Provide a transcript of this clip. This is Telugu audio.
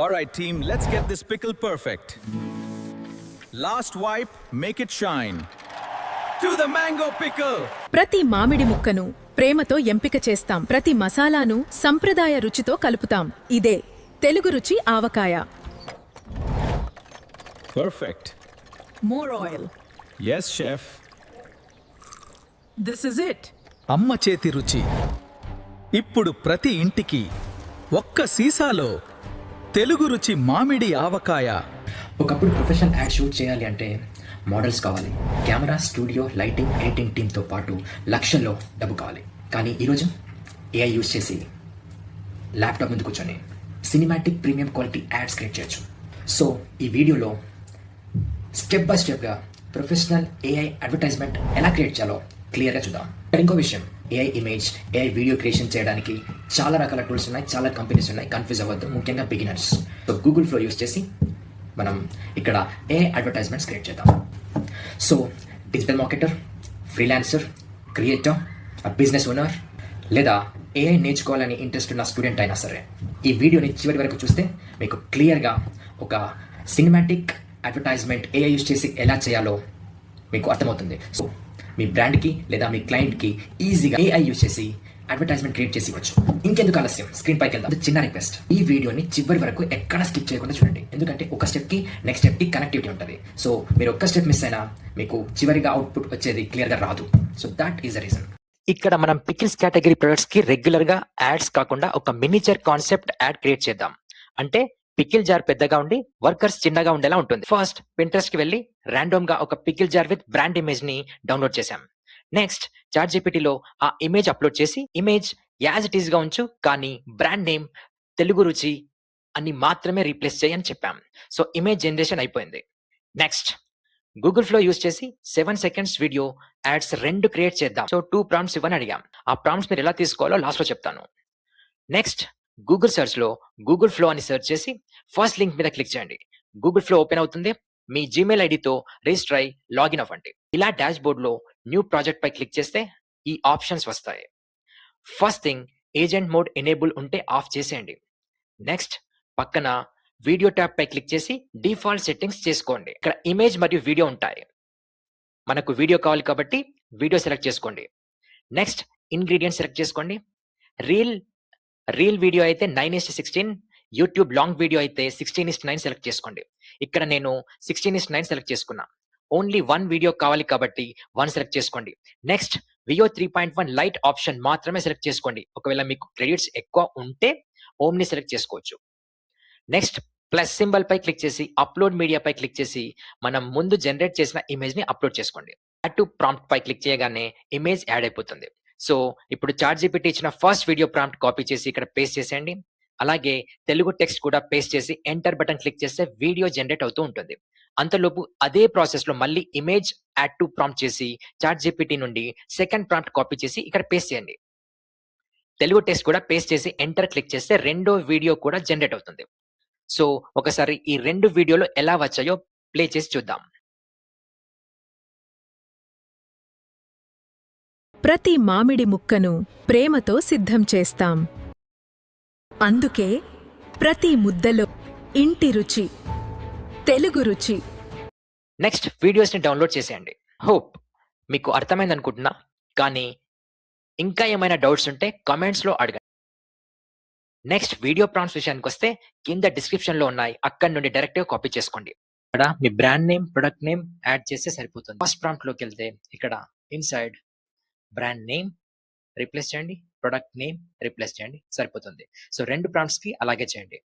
All right, team, let's get this pickle perfect. Last wipe, make it shine. To the mango pickle! ప్రతి మామిడి ముక్కను ప్రేమతో ఎంపిక చేస్తాం. ప్రతి మసాలాను సంప్రదాయ రుచితో కలుపుతాం. ఇదే తెలుగు రుచి ఆవకాయ. Perfect. More oil. Yes, chef. This is it. అమ్మ చేతి రుచి ఇప్పుడు ప్రతి ఇంటికి ఒక్క సీసాలో తెలుగు రుచి మామిడి ఆవకాయ. ఒకప్పుడు ప్రొఫెషనల్ యాడ్ షూట్ చేయాలి అంటే మోడల్స్ కావాలి, కెమెరా, స్టూడియో, లైటింగ్, ఎడిటింగ్ టీంతో పాటు లక్షల్లో డబ్బు కావాలి. కానీ ఈరోజు ఏఐ యూజ్ చేసి ల్యాప్టాప్ ముందు కూర్చొని cinematic premium quality ads create చేయొచ్చు. సో ఈ వీడియోలో స్టెప్ బై స్టెప్గా ప్రొఫెషనల్ ఏఐ అడ్వర్టైజ్మెంట్ ఎలా క్రియేట్ చేయాలో క్లియర్గా చూద్దాం. ఇంకో విషయం, AI image, AI video creation చేయడానికి చాలా రకాల టూల్స్ ఉన్నాయి, చాలా కంపెనీస్ ఉన్నాయి. కన్ఫ్యూజ్ అవ్వద్దు, ముఖ్యంగా beginners. So Google flow use చేసి మనం ఇక్కడ ఏఐ అడ్వర్టైజ్మెంట్స్ క్రియేట్ చేద్దాం. So digital marketer, freelancer, creator, business owner లేదా ఏఐ నేర్చుకోవాలని ఇంట్రెస్ట్ ఉన్న స్టూడెంట్ అయినా సరే ఈ వీడియోని చివరి వరకు చూస్తే మీకు క్లియర్గా ఒక సినిమాటిక్ అడ్వర్టైజ్మెంట్ ఏఐ యూజ్ చేసి ఎలా చేయాలో మీకు అర్థమవుతుంది. సో మీ బ్రాండ్కి లేదా మీ క్లయింట్కి ఈజీగా ఏఐ యూజ్ చేసి అడ్వర్టైజ్మెంట్ క్రియేట్ చేసి ఇవ్వచ్చు. ఇంకెందుకు ఆలస్యం, స్క్రీన్ పైకి వెళ్దాం. చిన్న రిక్వెస్ట్, ఈ వీడియోని చివరి వరకు ఎక్కడ స్కిప్ చేయకుండా చూడండి, ఎందుకంటే ఒక స్టెప్కి నెక్స్ట్ స్టెప్కి కనెక్టివిటీ ఉంటుంది. సో మీరు ఒక్క స్టెప్ మిస్ అయినా మీకు చివరిగా అవుట్పుట్ వచ్చేది క్లియర్గా రాదు. So that is the reason. ఇక్కడ మనం పికిల్స్ కేటగిరీ ప్రొడక్ట్స్ కి రెగ్యులర్ గా యాడ్స్ కాకుండా ఒక మినిచర్ కాన్సెప్ట్ యాడ్ క్రియేట్ చేద్దాం. అంటే పికిల్ జార్ పెద్దగా ఉండి వర్కర్స్ చిన్నగా ఉండేలా ఉంటుంది. ఫస్ట్ పింట్రెస్ట్ కి వెళ్ళి ర్యాండమ్ గా ఒక pickle jar with brand image ని డౌన్లోడ్ చేశాం. నెక్స్ట్ చాట్ జీపీటీలో ఆ ఇమేజ్ అప్లోడ్ చేసి ఇమేజ్ యాజ్ ఇట్ ఈస్ గా ఉంచు, కానీ బ్రాండ్ నేమ్ తెలుగు రుచి అని మాత్రమే రీప్లేస్ చేయని చెప్పాం. సో ఇమేజ్ జనరేషన్ అయిపోయింది. నెక్స్ట్ గూగుల్ ఫ్లో యూజ్ చేసి 7 seconds వీడియో యాడ్స్ 2 క్రియేట్ చేద్దాం. సో 2 ప్రాంప్ట్స్ ఇవ్వని అడిగాం. ఆ ప్రాంప్ట్స్ మీరు ఎలా తీసుకోవాలో లాస్ట్ లో చెప్తాను. నెక్స్ట్ గూగుల్ సెర్చ్ లో గూగుల్ ఫ్లో అని సెర్చ్ చేసి ఫస్ట్ లింక్ మీద క్లిక్ చేయండి. గూగుల్ ఫ్లో ఓపెన్ అవుతుంది. మీ జీమెయిల్ ఐడితో రిజిస్టర్ అయి లాగిన్ అవ్వండి. ఇలా డాష్ బోర్డ్ లో న్యూ ప్రాజెక్ట్ పై క్లిక్ చేస్తే ఈ ఆప్షన్స్ వస్తాయి. First thing, agent mode enable ఉంటే ఆఫ్ చేసేయండి. నెక్స్ట్ పక్కన వీడియో ట్యాబ్ పై క్లిక్ చేసి డిఫాల్ట్ సెట్టింగ్స్ చేసుకోండి. ఇక్కడ ఇమేజ్ మరియు వీడియో ఉంటాయి. మనకు వీడియో కావాలి కాబట్టి వీడియో సెలెక్ట్ చేసుకోండి. నెక్స్ట్ ఇంగ్రీడియంట్స్ సెలెక్ట్ చేసుకోండి. రీల్ వీడియో అయితే 9:16, యూట్యూబ్ లాంగ్ వీడియో అయితే 16:9 సెలెక్ట్ చేసుకోండి. ఇక్కడ నేను 16:9 సెలెక్ట్ చేసుకున్నా. ఓన్లీ 1 వీడియో కావాలి కాబట్టి 1 సెలెక్ట్ చేసుకోండి. నెక్స్ట్ వియో 3.1 లైట్ ఆప్షన్ మాత్రమే సెలెక్ట్ చేసుకోండి. ఒకవేళ మీకు క్రెడిట్స్ ఎక్కువ ఉంటే ఓమ్ని సెలెక్ట్ చేసుకోవచ్చు. నెక్స్ట్ ప్లస్ సింబల్ పై క్లిక్ చేసి అప్లోడ్ మీడియా పై క్లిక్ చేసి మనం ముందు జనరేట్ చేసిన ఇమేజ్ ని అప్లోడ్ చేసుకోండి. యాడ్ టు ప్రాంప్ట్ పై క్లిక్ చేయగానే ఇమేజ్ యాడ్ అయిపోతుంది. సో ఇప్పుడు చాట్ జీపీటీ ఇచ్చిన ఫస్ట్ వీడియో ప్రాంప్ట్ కాపీ చేసి ఇక్కడ పేస్ట్ చేసేయండి. అలాగే తెలుగు టెక్స్ట్ కూడా పేస్ట్ చేసి ఎంటర్ బటన్ క్లిక్ చేస్తే వీడియో జనరేట్ అవుతూ ఉంటుంది. అంతలోపు అదే ప్రాసెస్ లో మళ్ళీ ఇమేజ్ యాడ్ టు ప్రాంప్ట్ చేసి చాట్ జీపీటీ నుండి సెకండ్ ప్రాంప్ట్ కాపీ చేసి ఇక్కడ పేస్ట్ చేయండి. తెలుగు టెక్స్ట్ కూడా పేస్ట్ చేసి ఎంటర్ క్లిక్ చేస్తే రెండో వీడియో కూడా జనరేట్ అవుతుంది. సో ఒకసారి ఈ 2 వీడియోలు ఎలా వచ్చాయో ప్లే చేసి చూద్దాం. ప్రతి మామిడి ముక్కను ప్రేమతో సిద్ధం చేస్తాం. అందుకే ప్రతి ముద్దలో ఇంటి రుచి, తెలుగు రుచి. నెక్స్ట్ వీడియోస్ ని డౌన్లోడ్ చేసేయండి. హోప్ మీకు అర్థమైంది అనుకుంటున్నా, కానీ ఇంకా ఏమైనా డౌట్స్ ఉంటే కామెంట్స్ లో అడగండి. నెక్స్ట్ వీడియో ప్రాంప్ట్స్ విషయానికి వస్తే కింద డిస్క్రిప్షన్ లో ఉన్నాయి, అక్కడ నుండి డైరెక్ట్ గా కాపీ చేసుకోండి. ఇక్కడ మీ brand name, product name add చేస్తే సరిపోతుంది. ఫస్ట్ ప్రాంప్ట్ లోకి వెళ్తే ఇక్కడ ఇన్సైడ్ బ్రాండ్ నేమ్ రీప్లేస్ చేయండి, ప్రొడక్ట్ నేమ్ రీప్లేస్ చేయండి, సరిపోతుంది. సో 2 ప్రాంప్ట్స్ కి అలాగే చేయండి.